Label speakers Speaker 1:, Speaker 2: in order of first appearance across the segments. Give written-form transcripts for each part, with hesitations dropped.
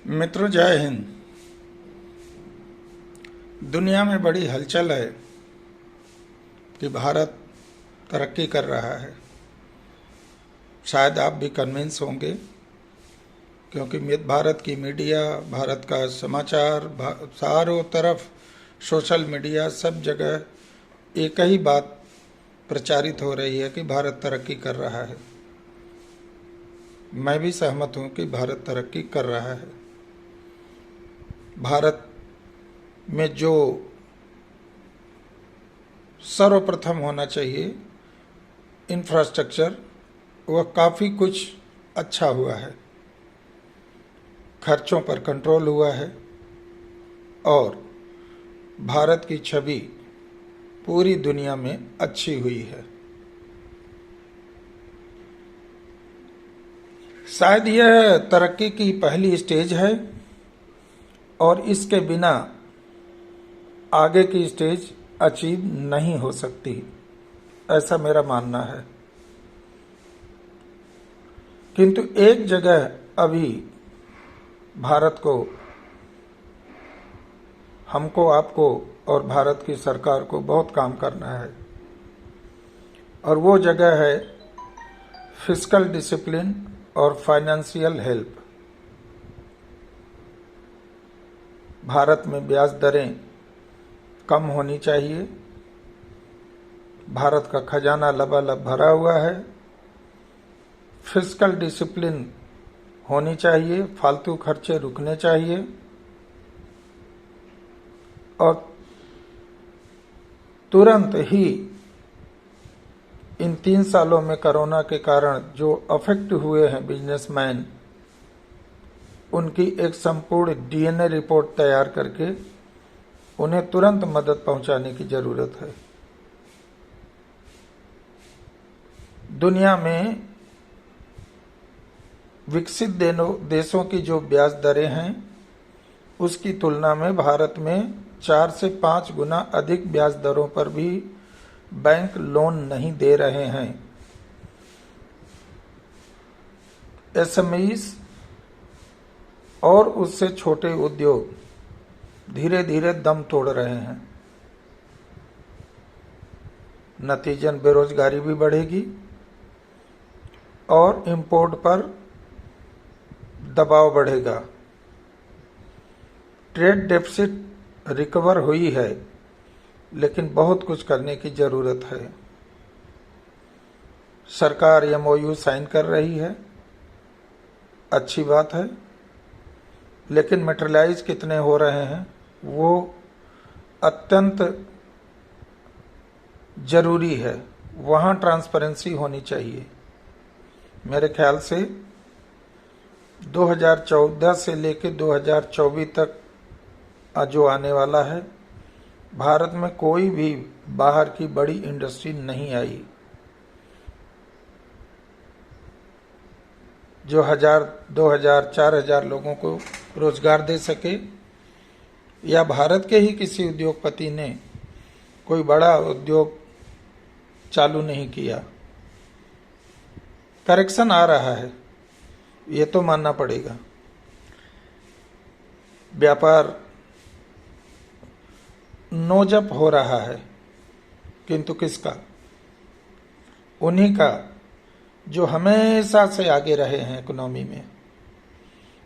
Speaker 1: मित्रों, जय हिंद। दुनिया में बड़ी हलचल है कि भारत तरक्की कर रहा है। शायद आप भी कन्विंस होंगे, क्योंकि भारत की मीडिया, भारत का समाचार, चारों तरफ सोशल मीडिया, सब जगह एक ही बात प्रचारित हो रही है कि भारत तरक्की कर रहा है। मैं भी सहमत हूं कि भारत तरक्की कर रहा है। भारत में जो सर्वप्रथम होना चाहिए इंफ्रास्ट्रक्चर, वह काफ़ी कुछ अच्छा हुआ है। खर्चों पर कंट्रोल हुआ है और भारत की छवि पूरी दुनिया में अच्छी हुई है। शायद यह तरक्की की पहली स्टेज है और इसके बिना आगे की स्टेज अचीव नहीं हो सकती, ऐसा मेरा मानना है। किंतु एक जगह अभी भारत को, हमको, आपको और भारत की सरकार को बहुत काम करना है, और वो जगह है फिस्कल डिसिप्लिन और फाइनेंशियल हेल्प। भारत में ब्याज दरें कम होनी चाहिए। भारत का खजाना लबालब भरा हुआ है। फिस्कल डिसिप्लिन होनी चाहिए, फालतू खर्चे रुकने चाहिए, और तुरंत ही इन 3 सालों में कोरोना के कारण जो अफेक्ट हुए हैं बिजनेसमैन, उनकी एक संपूर्ण डीएनए रिपोर्ट तैयार करके उन्हें तुरंत मदद पहुंचाने की जरूरत है। दुनिया में विकसित देशों की जो ब्याज दरें हैं, उसकी तुलना में भारत में 4 से 5 गुना अधिक ब्याज दरों पर भी बैंक लोन नहीं दे रहे हैं। एसएमईज और उससे छोटे उद्योग धीरे धीरे दम तोड़ रहे हैं। नतीजन बेरोजगारी भी बढ़ेगी और इंपोर्ट पर दबाव बढ़ेगा। ट्रेड डेफिसिट रिकवर हुई है, लेकिन बहुत कुछ करने की जरूरत है। सरकार एमओयू साइन कर रही है, अच्छी बात है, लेकिन मटेरियलाइज कितने हो रहे हैं वो अत्यंत जरूरी है। वहां ट्रांसपेरेंसी होनी चाहिए। मेरे ख्याल से 2014 से लेकर 2024 तक जो आने वाला है, भारत में कोई भी बाहर की बड़ी इंडस्ट्री नहीं आई जो 1000, 2000, 4000 लोगों को रोजगार दे सके, या भारत के ही किसी उद्योगपति ने कोई बड़ा उद्योग चालू नहीं किया। करेक्शन आ रहा है, ये तो मानना पड़ेगा। व्यापार नोजप हो रहा है, किंतु किसका? उन्हीं का जो हमेशा से आगे रहे हैं इकोनॉमी में।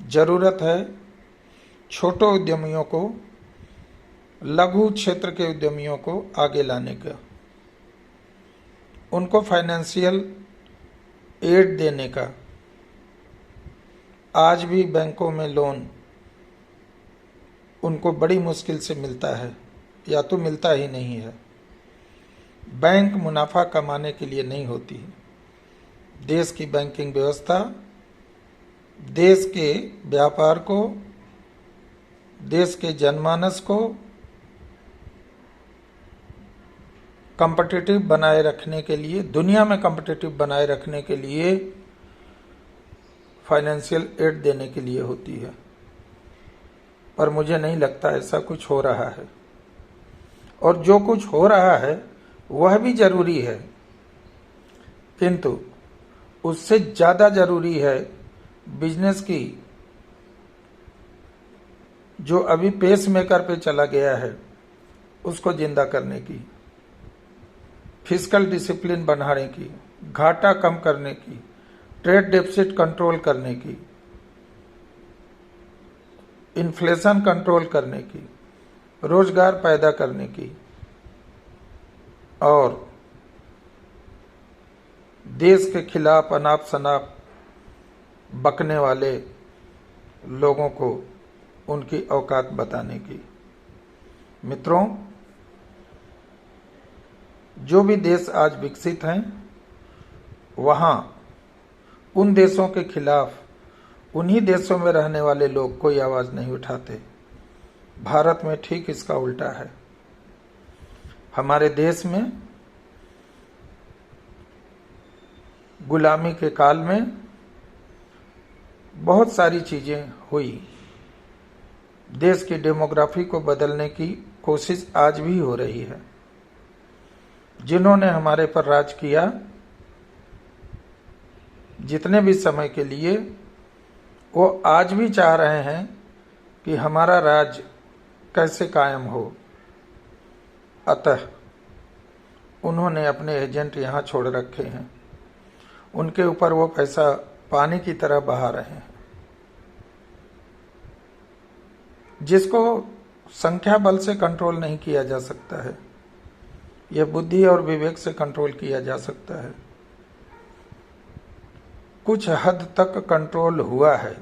Speaker 1: जरूरत है छोटे उद्यमियों को, लघु क्षेत्र के उद्यमियों को आगे लाने का, उनको फाइनेंशियल एड देने का। आज भी बैंकों में लोन उनको बड़ी मुश्किल से मिलता है, या तो मिलता ही नहीं है। बैंक मुनाफा कमाने के लिए नहीं होती है। देश की बैंकिंग व्यवस्था देश के व्यापार को, देश के जनमानस को कॉम्पिटिटिव बनाए रखने के लिए, दुनिया में कॉम्पिटिटिव बनाए रखने के लिए फाइनेंशियल एड देने के लिए होती है। पर मुझे नहीं लगता ऐसा कुछ हो रहा है, और जो कुछ हो रहा है वह भी जरूरी है, किंतु उससे ज्यादा जरूरी है बिजनेस की जो अभी पेस मेकर पे चला गया है उसको जिंदा करने की, फिस्कल डिसिप्लिन बढ़ाने की, घाटा कम करने की, ट्रेड डेफिसिट कंट्रोल करने की, इन्फ्लेशन कंट्रोल करने की, रोजगार पैदा करने की और देश के खिलाफ अनाप शनाप बकने वाले लोगों को उनकी औकात बताने की। मित्रों, जो भी देश आज विकसित हैं वहां उन देशों के खिलाफ उन्हीं देशों में रहने वाले लोग कोई आवाज नहीं उठाते। भारत में ठीक इसका उल्टा है। हमारे देश में गुलामी के काल में बहुत सारी चीजें हुई। देश की डेमोग्राफी को बदलने की कोशिश आज भी हो रही है। जिन्होंने हमारे पर राज किया जितने भी समय के लिए, वो आज भी चाह रहे हैं कि हमारा राज कैसे कायम हो। अतः उन्होंने अपने एजेंट यहाँ छोड़ रखे हैं। उनके ऊपर वो पैसा पानी की तरह बहा रहे हैं, जिसको संख्या बल से कंट्रोल नहीं किया जा सकता है। यह बुद्धि और विवेक से कंट्रोल किया जा सकता है। कुछ हद तक कंट्रोल हुआ है।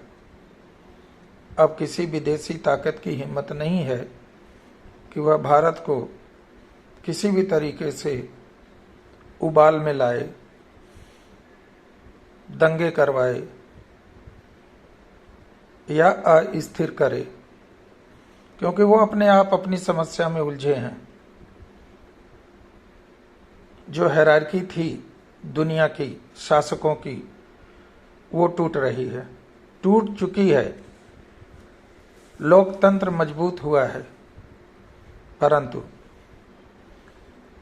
Speaker 1: अब किसी विदेशी ताकत की हिम्मत नहीं है कि वह भारत को किसी भी तरीके से उबाल में लाए, दंगे करवाए या अस्थिर करे, क्योंकि वो अपने आप अपनी समस्या में उलझे हैं। जो हायरार्की थी दुनिया की शासकों की, वो टूट रही है, टूट चुकी है। लोकतंत्र मजबूत हुआ है, परंतु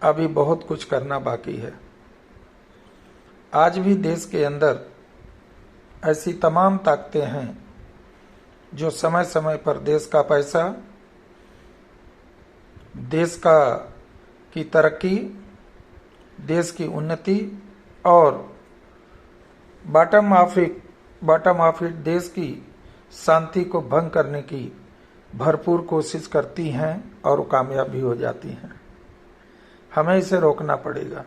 Speaker 1: अभी बहुत कुछ करना बाकी है। आज भी देश के अंदर ऐसी तमाम ताकतें हैं जो समय समय पर देश का पैसा, देश की तरक्की, देश की उन्नति और बॉटम ऑफ इट देश की शांति को भंग करने की भरपूर कोशिश करती हैं और वो कामयाब भी हो जाती हैं। हमें इसे रोकना पड़ेगा।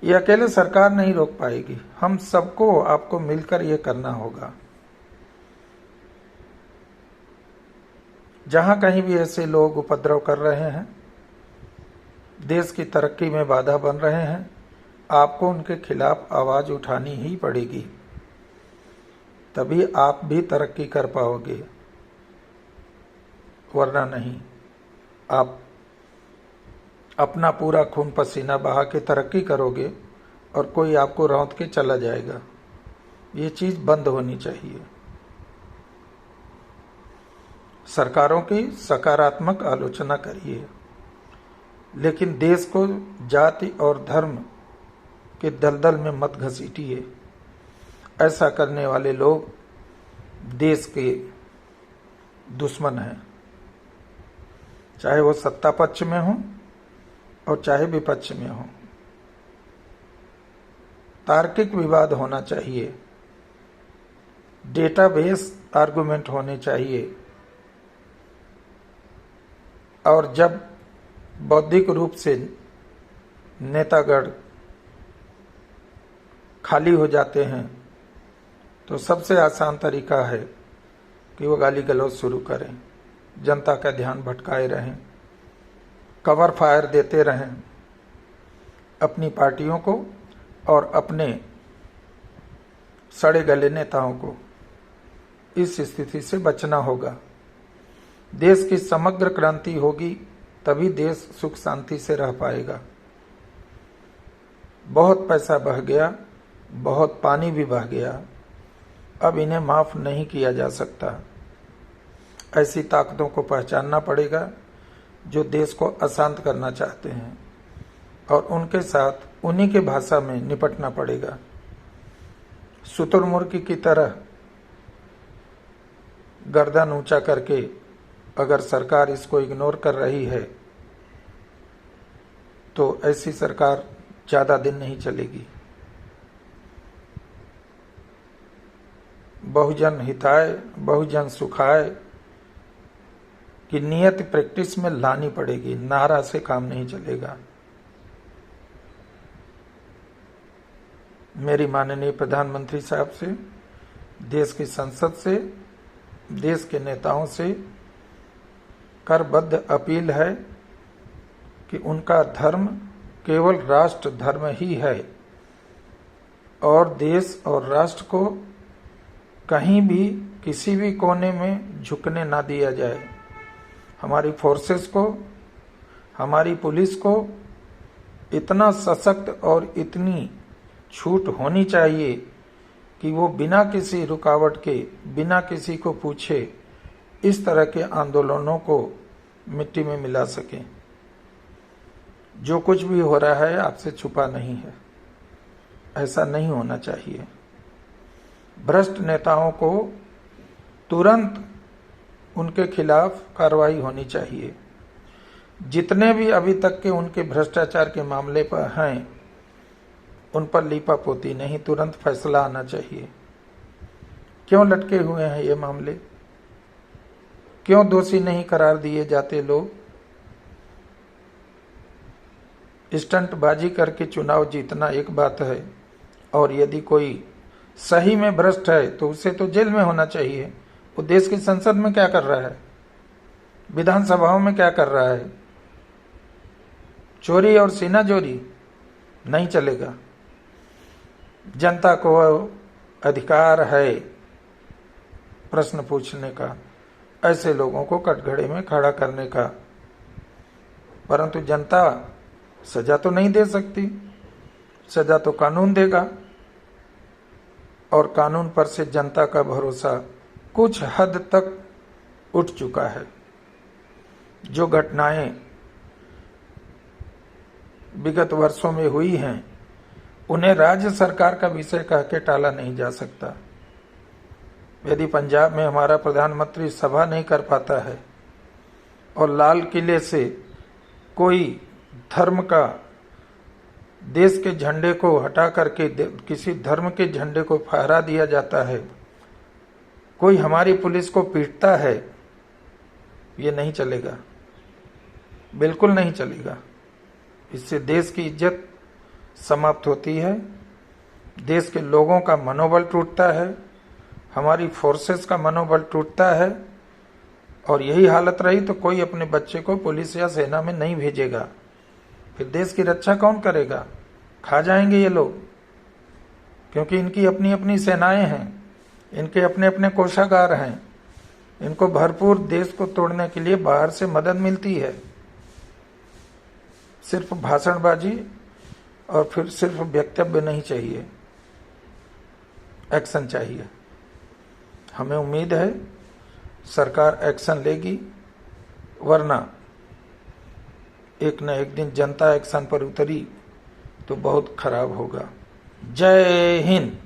Speaker 1: ये अकेले सरकार नहीं रोक पाएगी, हम सबको, आपको मिलकर ये करना होगा। जहां कहीं भी ऐसे लोग उपद्रव कर रहे हैं, देश की तरक्की में बाधा बन रहे हैं, आपको उनके खिलाफ आवाज उठानी ही पड़ेगी। तभी आप भी तरक्की कर पाओगे, वरना नहीं। आप अपना पूरा खून पसीना बहा के तरक्की करोगे और कोई आपको रौंद के चला जाएगा। ये चीज बंद होनी चाहिए। सरकारों की सकारात्मक आलोचना करिए, लेकिन देश को जाति और धर्म के दलदल में मत घसीटिए। ऐसा करने वाले लोग देश के दुश्मन हैं, चाहे वो सत्ता पक्ष में हो और चाहे विपक्ष में हो। तार्किक विवाद होना चाहिए, डेटाबेस आर्गुमेंट होने चाहिए, और जब बौद्धिक रूप से नेतागण खाली हो जाते हैं तो सबसे आसान तरीका है कि वो गाली गलौज शुरू करें, जनता का ध्यान भटकाए रहें, कवर फायर देते रहें अपनी पार्टियों को और अपने सड़े गले नेताओं को। इस स्थिति से बचना होगा। देश की समग्र क्रांति होगी, तभी देश सुख शांति से रह पाएगा। बहुत पैसा बह गया, बहुत पानी भी बह गया, अब इन्हें माफ नहीं किया जा सकता। ऐसी ताकतों को पहचानना पड़ेगा जो देश को अशांत करना चाहते हैं, और उनके साथ उन्हीं के भाषा में निपटना पड़ेगा। शुतुरमुर्ग की तरह गर्दन ऊंचा करके अगर सरकार इसको इग्नोर कर रही है तो ऐसी सरकार ज्यादा दिन नहीं चलेगी। बहुजन हिताय बहुजन सुखाय की नियत प्रैक्टिस में लानी पड़ेगी, नारा से काम नहीं चलेगा। मेरी माननीय प्रधानमंत्री साहब से, देश की संसद से, देश के नेताओं से करबद्ध अपील है कि उनका धर्म केवल राष्ट्र धर्म ही है और देश और राष्ट्र को कहीं भी किसी भी कोने में झुकने ना दिया जाए। हमारी फोर्सेस को, हमारी पुलिस को इतना सशक्त और इतनी छूट होनी चाहिए कि वो बिना किसी रुकावट के, बिना किसी को पूछे इस तरह के आंदोलनों को मिट्टी में मिला सकें। जो कुछ भी हो रहा है आपसे छुपा नहीं है, ऐसा नहीं होना चाहिए। भ्रष्ट नेताओं को तुरंत उनके खिलाफ कार्रवाई होनी चाहिए। जितने भी अभी तक के उनके भ्रष्टाचार के मामले पर हैं उन पर लीपापोती नहीं, तुरंत फैसला आना चाहिए। क्यों लटके हुए हैं ये मामले? क्यों दोषी नहीं करार दिए जाते लोग? स्टंटबाजी करके चुनाव जीतना एक बात है और यदि कोई सही में भ्रष्ट है तो उसे तो जेल में होना चाहिए। वो देश की संसद में क्या कर रहा है, विधानसभाओं में क्या कर रहा है? चोरी और सीनाजोरी नहीं चलेगा। जनता को अधिकार है प्रश्न पूछने का, ऐसे लोगों को कटघरे में खड़ा करने का, परंतु जनता सजा तो नहीं दे सकती। सजा तो कानून देगा और कानून पर से जनता का भरोसा कुछ हद तक उठ चुका है। जो घटनाएं विगत वर्षों में हुई हैं उन्हें राज्य सरकार का विषय कह के टाला नहीं जा सकता। यदि पंजाब में हमारा प्रधानमंत्री सभा नहीं कर पाता है और लाल किले से कोई धर्म का, देश के झंडे को हटा करके किसी धर्म के झंडे को फहरा दिया जाता है, कोई हमारी पुलिस को पीटता है, ये नहीं चलेगा, बिल्कुल नहीं चलेगा। इससे देश की इज्जत समाप्त होती है, देश के लोगों का मनोबल टूटता है, हमारी फोर्सेस का मनोबल टूटता है और यही हालत रही तो कोई अपने बच्चे को पुलिस या सेना में नहीं भेजेगा। फिर देश की रक्षा कौन करेगा? खा जाएंगे ये लोग, क्योंकि इनकी अपनी अपनी सेनाएं हैं, इनके अपने अपने कोषागार हैं, इनको भरपूर देश को तोड़ने के लिए बाहर से मदद मिलती है। सिर्फ भाषणबाजी और फिर सिर्फ वक्तव्य नहीं चाहिए, एक्शन चाहिए। हमें उम्मीद है सरकार एक्शन लेगी, वरना एक न एक दिन जनता एक्शन पर उतरी तो बहुत खराब होगा। जय हिंद।